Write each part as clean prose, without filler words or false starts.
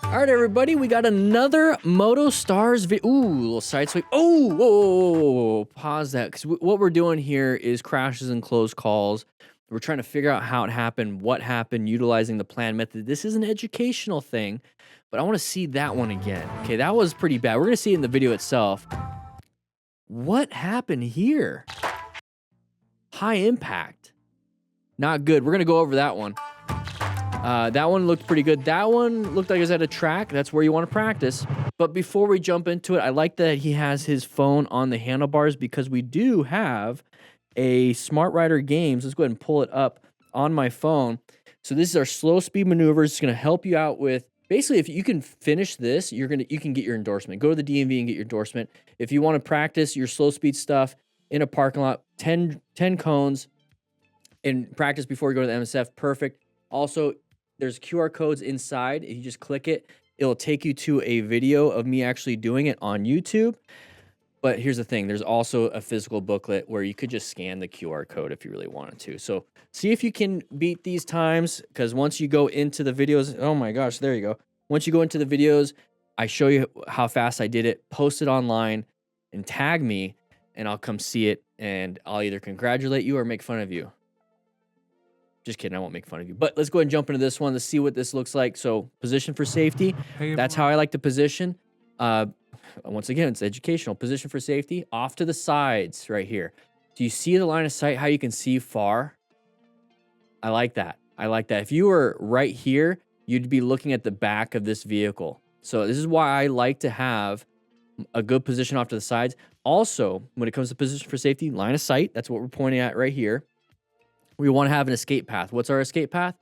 All right, everybody, we got another Moto Stars video. Ooh, little side sweep. Oh, whoa, whoa, whoa, whoa. Pause that, because what we're doing here is crashes and close calls. We're trying to figure out how it happened, what happened, utilizing the plan method. This is an educational thing, but I want to see that one again. Okay, that was pretty bad. We're going to see it in the video itself. What happened here? High impact. Not good. We're going to go over that one. That one looked pretty good. That one looked like it was at a track. That's where you want to practice. But before we jump into it, I like that he has his phone on the handlebars because we do have a Smart Rider Games. Let's go ahead and pull it up on my phone. So this is our slow speed maneuvers. It's going to help you out with, basically, if you can finish this, you can get your endorsement. Go to the DMV and get your endorsement. If you want to practice your slow speed stuff in a parking lot, 10 cones, and practice before you go to the MSF, perfect. Also, there's QR codes inside. If you just click it, it'll take you to a video of me actually doing it on YouTube. But here's the thing. There's also a physical booklet where you could just scan the QR code if you really wanted to. So see if you can beat these times, because once you go into the videos, oh my gosh, there you go. Once you go into the videos, I show you how fast I did it, post it online, and tag me, and I'll come see it, and I'll either congratulate you or make fun of you. Just kidding, I won't make fun of you. But let's go ahead and jump into this one. Let's see what this looks like. So position for safety. That's how I like to position. Once again, it's educational. Position for safety. Off to the sides right here. Do you see the line of sight, how you can see far? I like that. I like that. If you were right here, you'd be looking at the back of this vehicle. So this is why I like to have a good position off to the sides. Also, when it comes to position for safety, line of sight. That's what we're pointing at right here. We want to have an escape path. What's our escape path?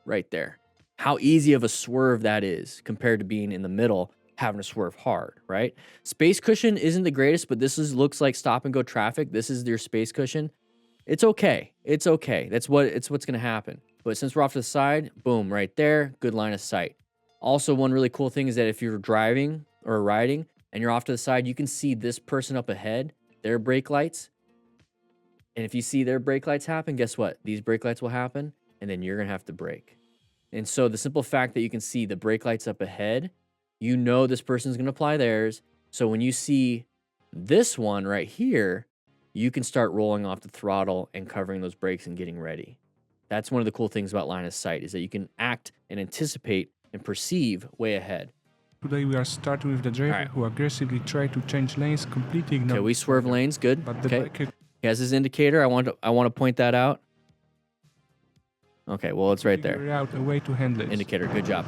Right there. How easy of a swerve that is compared to being in the middle, having to swerve hard, right? Space cushion isn't the greatest, but this looks like stop and go traffic. This is your space cushion. It's okay. It's okay. It's what's going to happen. But since we're off to the side, boom, right there, good line of sight. Also, one really cool thing is that if you're driving or riding and you're off to the side, you can see this person up ahead, their brake lights. And if you see their brake lights happen, guess what? These brake lights will happen, and then you're going to have to brake. And so the simple fact that you can see the brake lights up ahead, you know this person's going to apply theirs. So when you see this one right here, you can start rolling off the throttle and covering those brakes and getting ready. That's one of the cool things about line of sight, is that you can act and anticipate and perceive way ahead. Today we are starting with the driver who aggressively tried to change lanes, completely ignoring. Okay, we swerve lanes, good. Okay. He has his indicator. I want to point that out. Okay, well, it's right there. Figure out a way to handle it. Indicator, good job.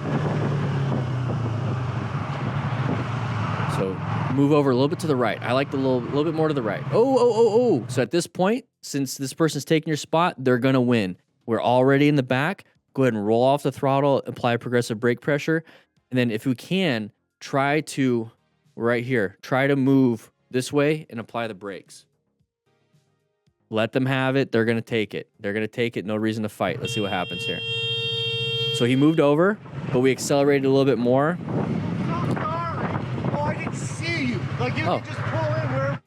So move over a little bit to the right. I like the little bit more to the right. Oh. So at this point, since this person's taking your spot, they're going to win. We're already in the back. Go ahead and roll off the throttle, apply progressive brake pressure. And then if we can, try to move this way and apply the brakes. Let them have it. They're going to take it. They're going to take it. No reason to fight. Let's see what happens here. So he moved over, but we accelerated a little bit more. I'm sorry. Oh, I didn't see you. Like, you can just pull in where...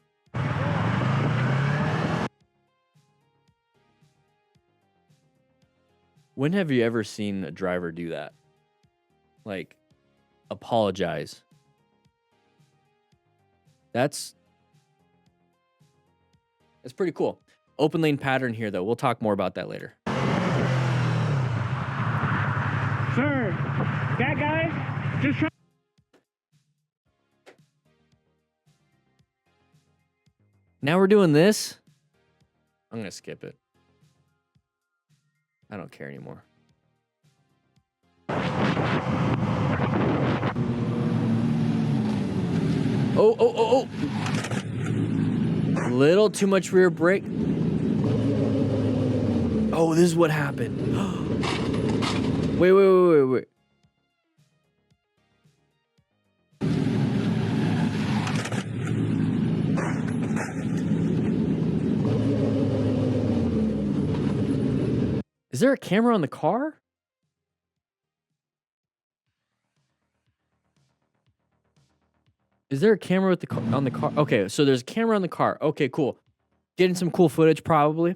When have you ever seen a driver do that? Like, apologize. That's pretty cool. Open lane pattern here, though. We'll talk more about that later. Sir, that guy just tried. Now we're doing this. I'm going to skip it. I don't care anymore. Oh. Little too much rear brake. Oh, this is what happened. Wait. Is there a camera on the car? Is there a camera with on the car? Okay, so there's a camera on the car. Okay, cool. Getting some cool footage, probably.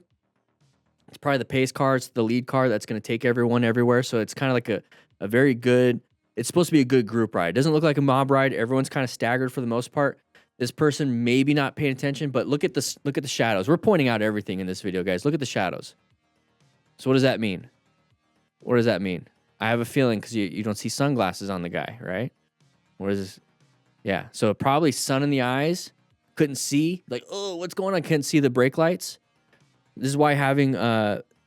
It's probably the pace car. It's the lead car that's going to take everyone everywhere. So it's kind of like a very good It's supposed to be a good group ride. It doesn't look like a mob ride. Everyone's kind of staggered for the most part. This person maybe not paying attention, but look at this. Look at the shadows. We're pointing out everything in this video, guys. Look at the shadows. So what does that mean? What does that mean? I have a feeling because you don't see sunglasses on the guy, right? What is this? Yeah. So probably sun in the eyes. Couldn't see. Like, oh, what's going on? Couldn't see the brake lights. This is why having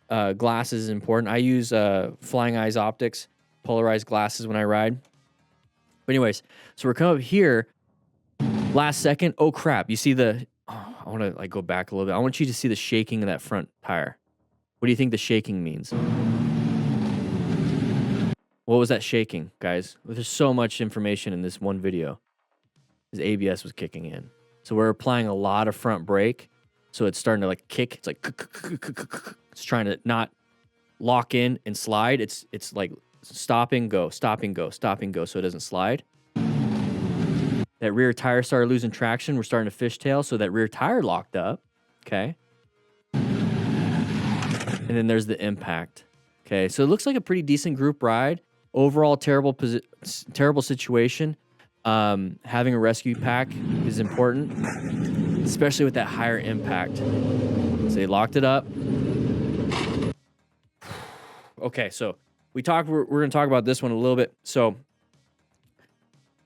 glasses is important. I use Flying Eyes optics, polarized glasses when I ride. But anyways, so we're coming up here. Last second. Oh crap! You see the? Oh, I want to like go back a little bit. I want you to see the shaking of that front tire. What do you think the shaking means? What was that shaking, guys? There's so much information in this one video. His ABS was kicking in, so we're applying a lot of front brake. So it's starting to like kick. It's like it's trying to not lock in and slide. It's like stopping, go, stopping, go, stopping, go, so it doesn't slide. That rear tire started losing traction. We're starting to fishtail, so that rear tire locked up. Okay. And then there's the impact. Okay, so it looks like a pretty decent group ride. Overall, terrible situation. Having a rescue pack is important, especially with that higher impact. So they locked it up. Okay, so we're going to talk about this one a little bit. So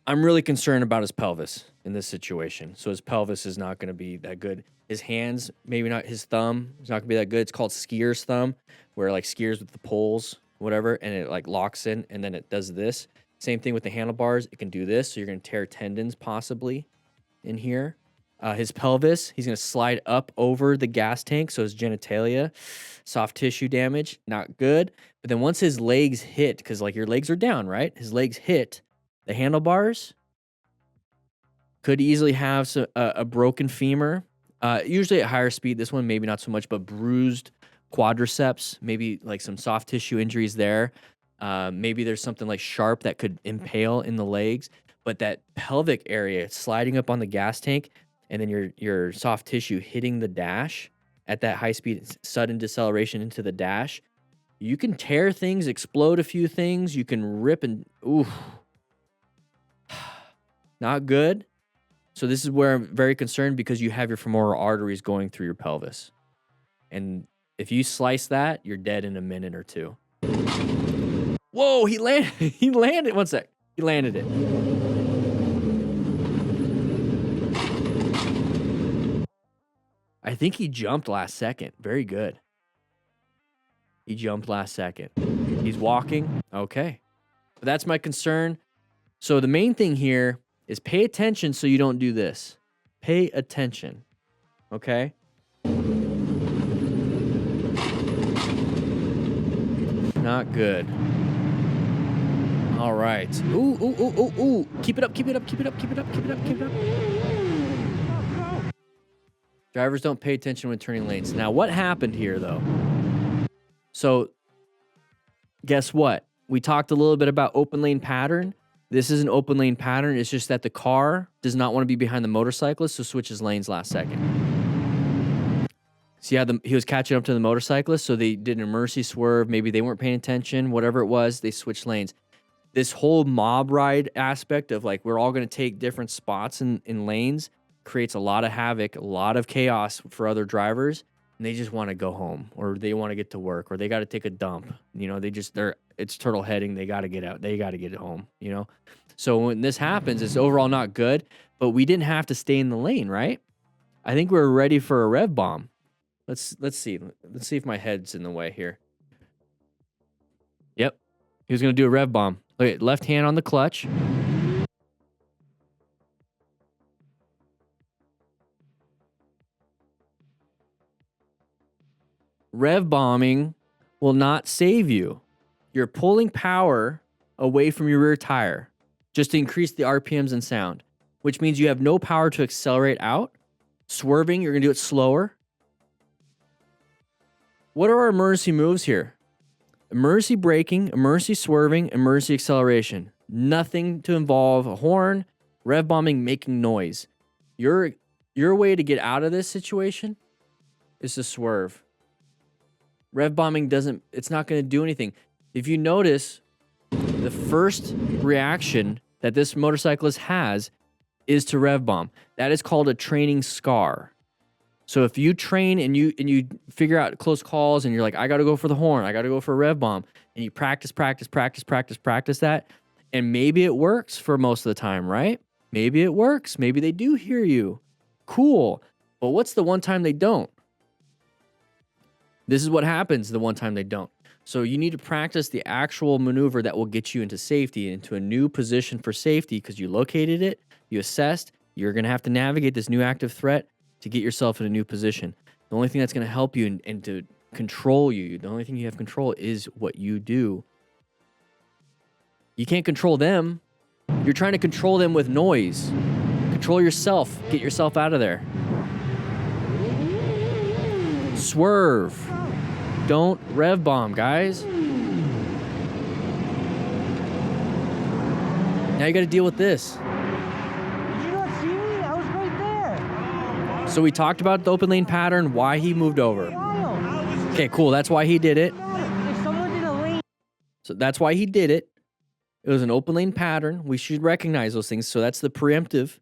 I'm really concerned about his pelvis in this situation. So his pelvis is not going to be that good. His hands, maybe not his thumb, is not going to be that good. It's called skier's thumb, where like skiers with the poles, whatever, and it like locks in and then it does this. Same thing with the handlebars. It can do this. So you're going to tear tendons possibly in here. His pelvis, he's going to slide up over the gas tank. So his genitalia, soft tissue damage, not good. But then once his legs hit, because like your legs are down, right? His legs hit the handlebars, could easily have a broken femur. Usually at higher speed, this one maybe not so much, but bruised quadriceps, maybe like some soft tissue injuries there. Maybe there's something like sharp that could impale in the legs, but that pelvic area sliding up on the gas tank and then your soft tissue hitting the dash at that high speed, sudden deceleration into the dash, you can tear things, explode a few things. You can rip and, ooh, not good. So this is where I'm very concerned because you have your femoral arteries going through your pelvis. And if you slice that, you're dead in a minute or two. Whoa, he landed. He landed. One sec. He landed it. I think he jumped last second. Very good. He jumped last second. He's walking. Okay. But that's my concern. So the main thing here is pay attention so you don't do this. Pay attention. Okay? Not good. All right. Ooh, ooh, ooh, ooh, ooh. Keep it up, keep it up, keep it up, keep it up, keep it up, keep it up. Drivers don't pay attention when turning lanes. Now, what happened here, though? So, guess what? We talked a little bit about open lane pattern. This is an open lane pattern. It's just that the car does not want to be behind the motorcyclist, so switches lanes last second. See how he was catching up to the motorcyclist, so they did an emergency swerve. Maybe they weren't paying attention. Whatever it was, they switched lanes. This whole mob ride aspect of like we're all going to take different spots in lanes creates a lot of havoc, a lot of chaos for other drivers, and they just want to go home or they want to get to work or they got to take a dump. You know, it's turtle heading. They got to get out. They got to get home, you know? So when this happens, it's overall not good, but we didn't have to stay in the lane, right? I think we're ready for a rev bomb. Let's see. Let's see if my head's in the way here. Yep. He was going to do a rev bomb. Look at left hand on the clutch. Rev bombing will not save you. You're pulling power away from your rear tire just to increase the RPMs and sound, which means you have no power to accelerate out. Swerving, you're going to do it slower. What are our emergency moves here? Emergency braking, emergency swerving, emergency acceleration. Nothing to involve a horn, rev bombing, making noise. Your way to get out of this situation is to swerve. Rev bombing it's not going to do anything. If you notice, the first reaction that this motorcyclist has is to rev bomb. That is called a training scar. So if you train and you figure out close calls and you're like, I got to go for the horn, I got to go for a rev bomb, and you practice that, and maybe it works for most of the time, right? Maybe it works. Maybe they do hear you. Cool. But what's the one time they don't? This is what happens the one time they don't. So you need to practice the actual maneuver that will get you into safety, into a new position for safety, because you located it, you assessed, you're going to have to navigate this new active threat to get yourself in a new position. The only thing that's going to help you and to control you, the only thing you have control is what you do. You can't control them. You're trying to control them with noise. Control yourself. Get yourself out of there. Swerve. Don't rev bomb, guys. Now you got to deal with this. Did you not see me? I was right there. So we talked about the open lane pattern, why he moved over. Wild. Okay, cool. That's why he did it. If someone did a lane. So that's why he did it. It was an open lane pattern. We should recognize those things. So that's the preemptive.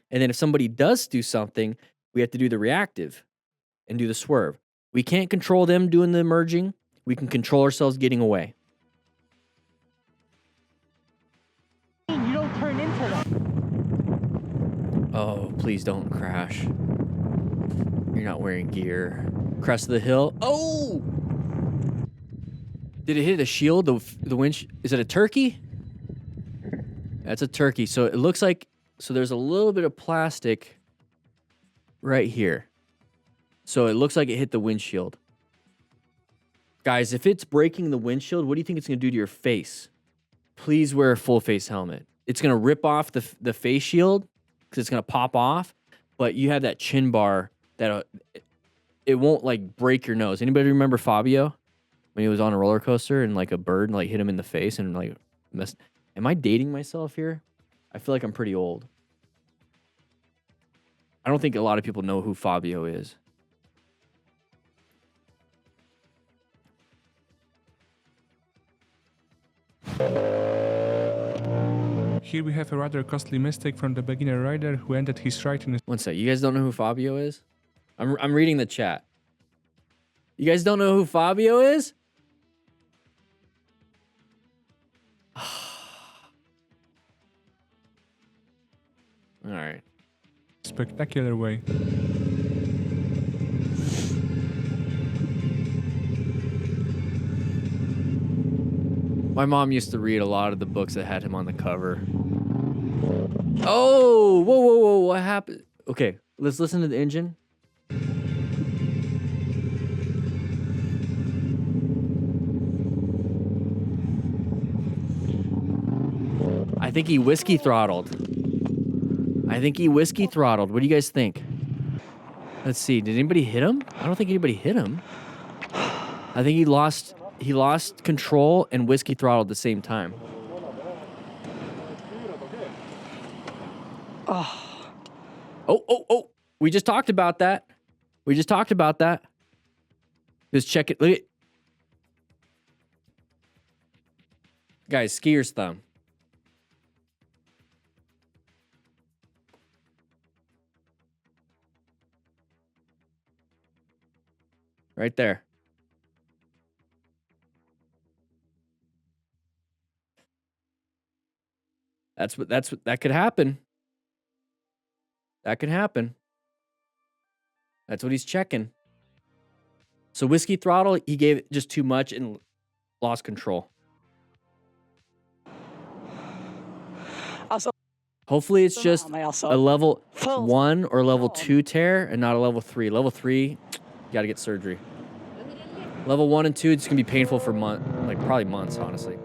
And then if somebody does do something, we have to do the reactive and do the swerve. We can't control them doing the merging. We can control ourselves getting away. You don't turn into that. Oh, please don't crash. You're not wearing gear. Crest of the hill. Oh! Did it hit a shield? The winch? Is it a turkey? That's a turkey. So it looks like, so there's a little bit of plastic right here. So it looks like it hit the windshield. Guys, if it's breaking the windshield, what do you think it's going to do to your face? Please wear a full face helmet. It's going to rip off the face shield because it's going to pop off, but you have that chin bar that it won't like break your nose. Anybody remember Fabio when he was on a roller coaster and like a bird like hit him in the face and like messed? Am I dating myself here? I feel like I'm pretty old. I don't think a lot of people know who Fabio is. Here we have a rather costly mistake from the beginner rider who ended his ride in a... One sec. You guys don't know who Fabio is? I'm reading the chat. You guys don't know who Fabio is? All right. spectacular way. My mom used to read a lot of the books that had him on the cover. Oh, whoa, what happened? Okay, let's listen to the engine. I think he whiskey throttled. What do you guys think? Let's see. Did anybody hit him? I don't think anybody hit him. I think he lost control and whiskey throttled at the same time. Oh. We just talked about that. Just check it. Look at. Guys, skier's thumb. Right there. That could happen. That could happen. That's what he's checking. So whiskey throttle, he gave it just too much and lost control. Also, hopefully it's just a level 1 or level 2 tear and not a level 3. Level 3, you got to get surgery. Level 1 and 2, it's going to be painful for probably months, honestly.